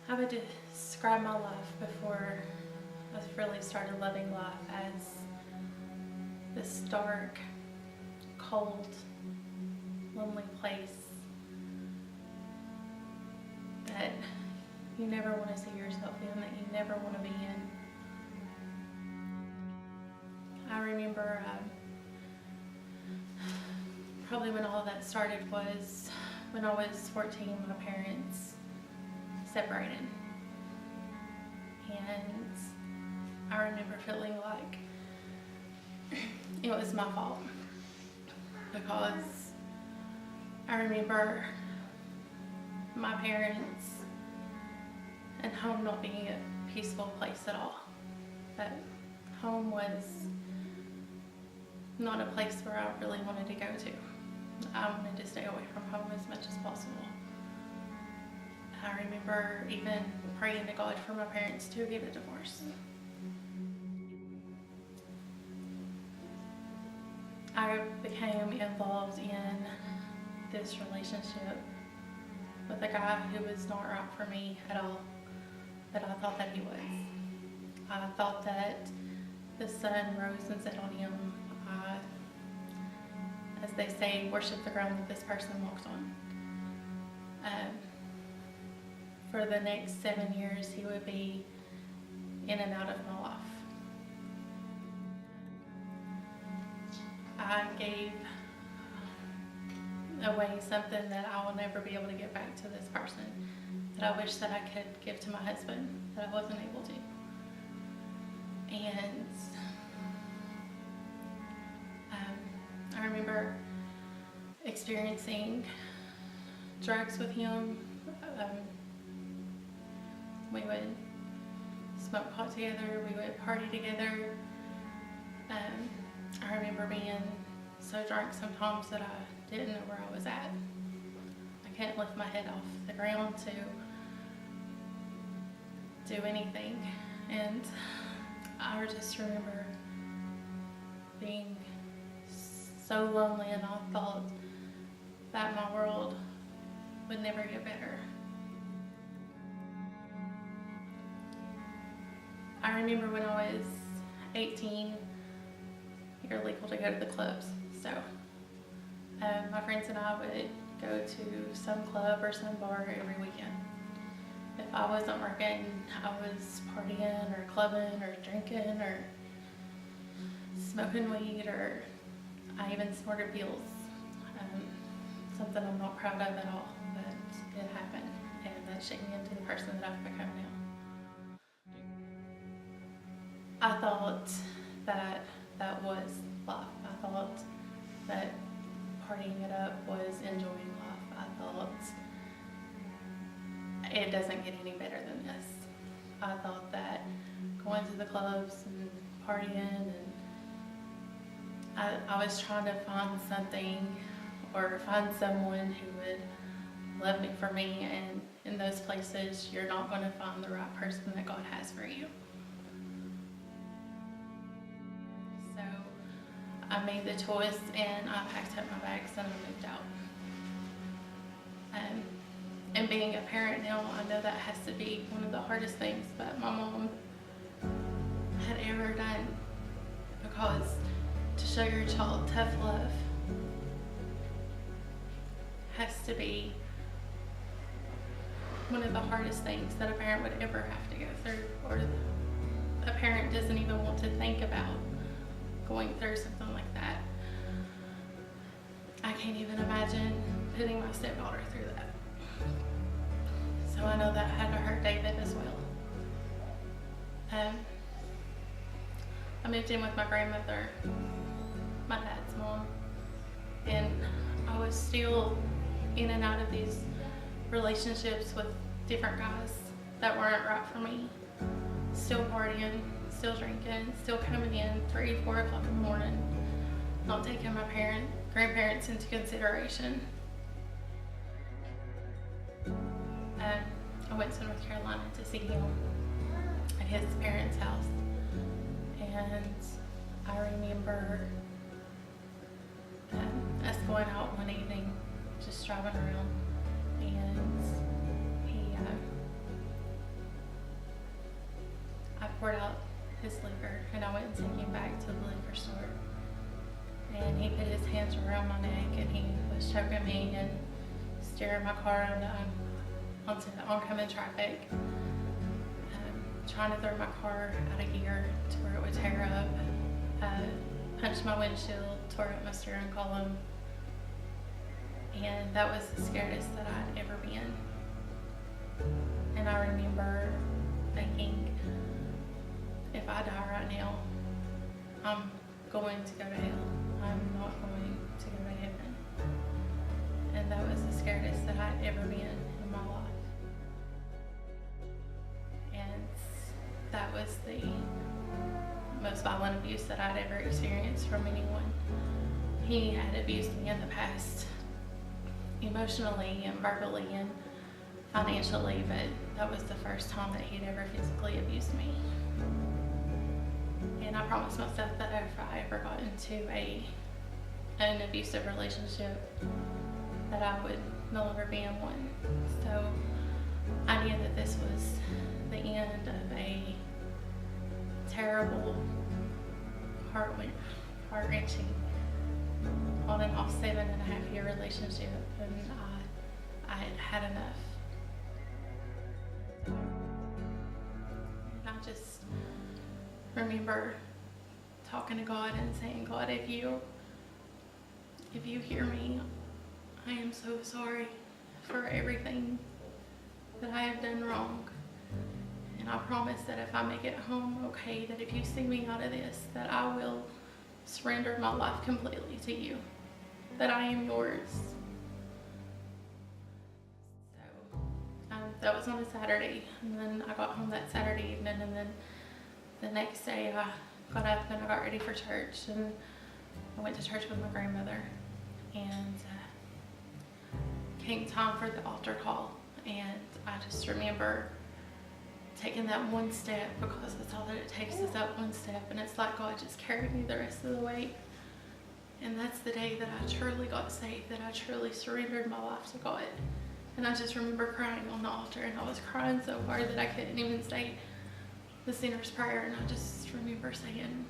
I would describe my life before I really started loving life as this dark, cold, lonely place that you never want to see yourself in, that you never want to be in. I remember probably when all that started was when I was 14, my parents separated. And I remember feeling like it was my fault, because I remember my parents and home not being a peaceful place at all. That home was not a place where I really wanted to go to. I wanted to stay away from home as much as possible. I remember even praying to God for my parents to get a divorce. I became involved in this relationship with a guy who was not right for me at all, but I thought that he was. I thought that the sun rose and set on him. I, as they say, worship the ground that this person walks on. For the next 7 years, he would be in and out of my life. I gave away something that I will never be able to get back to this person, that I wish that I could give to my husband, that I wasn't able to. And I remember experiencing drugs with him. We would smoke pot together, we would party together. I remember being so drunk sometimes that I didn't know where I was at. I couldn't lift my head off the ground to do anything. And I just remember being so lonely, and I thought that my world would never get better. I remember when I was 18, you're legal to go to the clubs. So my friends and I would go to some club or some bar every weekend. If I wasn't working, I was partying or clubbing or drinking or smoking weed, or I even snorted pills. Something I'm not proud of at all, but it happened, and that shaped me into the person that I've become now. I thought that that was life. I thought that partying it up was enjoying life. I thought it doesn't get any better than this. I thought that going to the clubs and partying, and I was trying to find something or find someone who would love me for me, and in those places you're not going to find the right person that God has for you. So I made the choice, and I packed up my bags and I moved out. And being a parent now, I know that has to be one of the hardest things that my mom had ever done, because to show your child tough love has to be one of the hardest things that a parent would ever have to go through, or a parent doesn't even want to think about going through something like that. I can't even imagine putting my stepdaughter through that. So I know that had to hurt David as well. I moved in with my grandmother, my dad's mom, and I was still in and out of these relationships with different guys that weren't right for me. Still partying, still drinking, still coming in 3, 4 o'clock in the morning, not taking my grandparents into consideration. I went to North Carolina to see him at his parents' house, and I remember us going out one evening, just driving around, and his liquor, and I wouldn't take him back to the liquor store. And he put his hands around my neck, and he was choking me and steering my car onto the oncoming traffic, trying to throw my car out of gear to where it would tear up. Punched my windshield, tore up my steering column, and that was the scariest that I'd ever been. And I remember thinking, if I die right now, I'm going to go to hell. I'm not going to go to heaven. And that was the scariest that I'd ever been in my life. And that was the most violent abuse that I'd ever experienced from anyone. He had abused me in the past, emotionally and verbally and financially, but that was the first time that he'd ever physically abused me. And I promised myself that if I ever got into an abusive relationship, that I would no longer be in one. So I knew that this was the end of a terrible, heart-wrenching, on and off 7.5-year relationship, and I had had enough. And I just remember talking to God and saying, God, if you hear me, I am so sorry for everything that I have done wrong. And I promise that if I make it home okay, that if you see me out of this, that I will surrender my life completely to you, that I am yours. So that was on a Saturday, and then I got home that Saturday evening, and then the next day I got up and I got ready for church, and I went to church with my grandmother, and came time for the altar call, and I just remember taking that one step, because that's all that it takes is that one step, and it's like God just carried me the rest of the way. And that's the day that I truly got saved, that I truly surrendered my life to God. And I just remember crying on the altar, and I was crying so hard that I couldn't even say the sinner's prayer, and I just remember saying,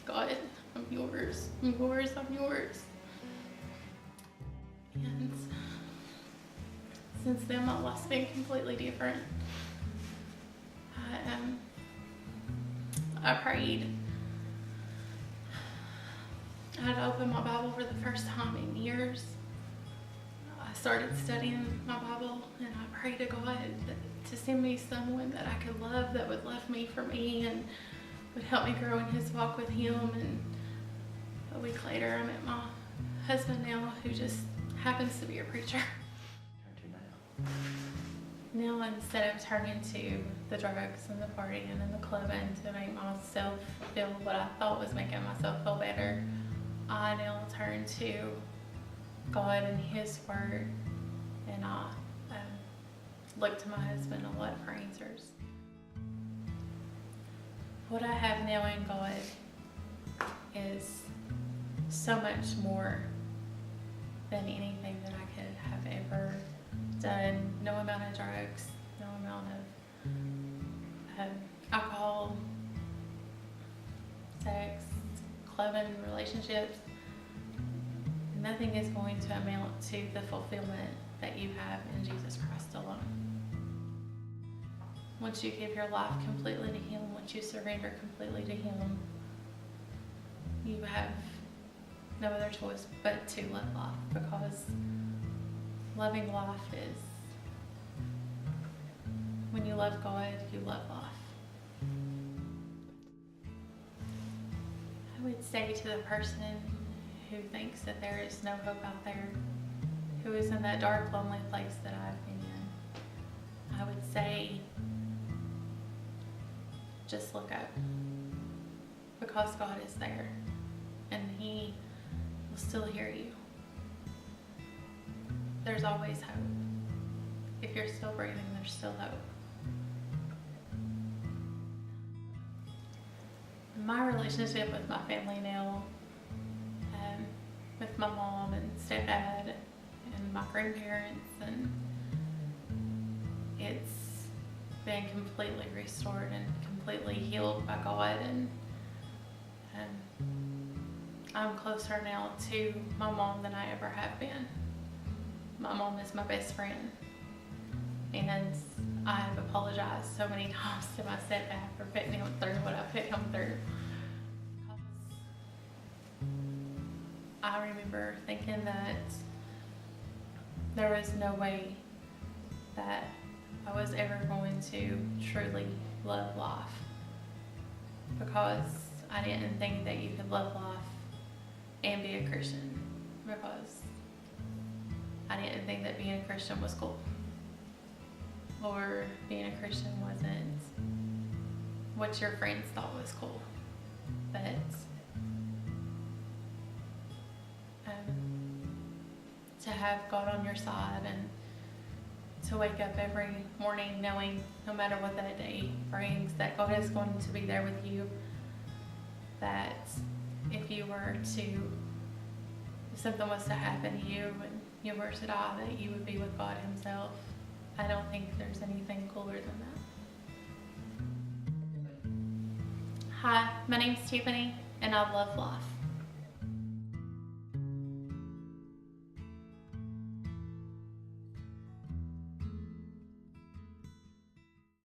God, I'm yours, I'm yours, I'm yours. And since then, my life's been completely different. I prayed. I had opened my Bible for the first time in years. I started studying my Bible, and I prayed to God to send me someone that I could love, that would love me for me and would help me grow in his walk with him. And a week later, I met my husband now, who just happens to be a preacher. Now, instead of turning to the drugs and the partying and the clubbing to make myself feel what I thought was making myself feel better, I now turn to God and his word, and I look to my husband a lot for answers. What I have now in God is so much more than anything that I could have ever done. No amount of drugs, no amount of alcohol, sex, clubbing, relationships. Nothing is going to amount to the fulfillment that you have in Jesus Christ alone. Once you give your life completely to him, once you surrender completely to him, you have no other choice but to live life, because loving life is, when you love God, you love life. I would say to the person who thinks that there is no hope out there, who is in that dark, lonely place that I've been in, I would say, just look up, because God is there, and he will still hear you. There's always hope. If you're still breathing, there's still hope. My relationship with my family now, with my mom and stepdad and my grandparents, and it's been completely restored and completely healed by God, and I'm closer now to my mom than I ever have been. My mom is my best friend, and I have apologized so many times to my stepdad for putting him through what I put him through. I remember thinking that there was no way that I was ever going to truly love life, because I didn't think that you could love life and be a Christian, because I didn't think that being a Christian was cool, or being a Christian wasn't what your friends thought was cool. But to have God on your side, and to wake up every morning knowing, no matter what that day brings, that God is going to be there with you, that if something was to happen to you and you were to die, that you would be with God himself. I don't think there's anything cooler than that. Hi, my name's Tiffanie, and I love life.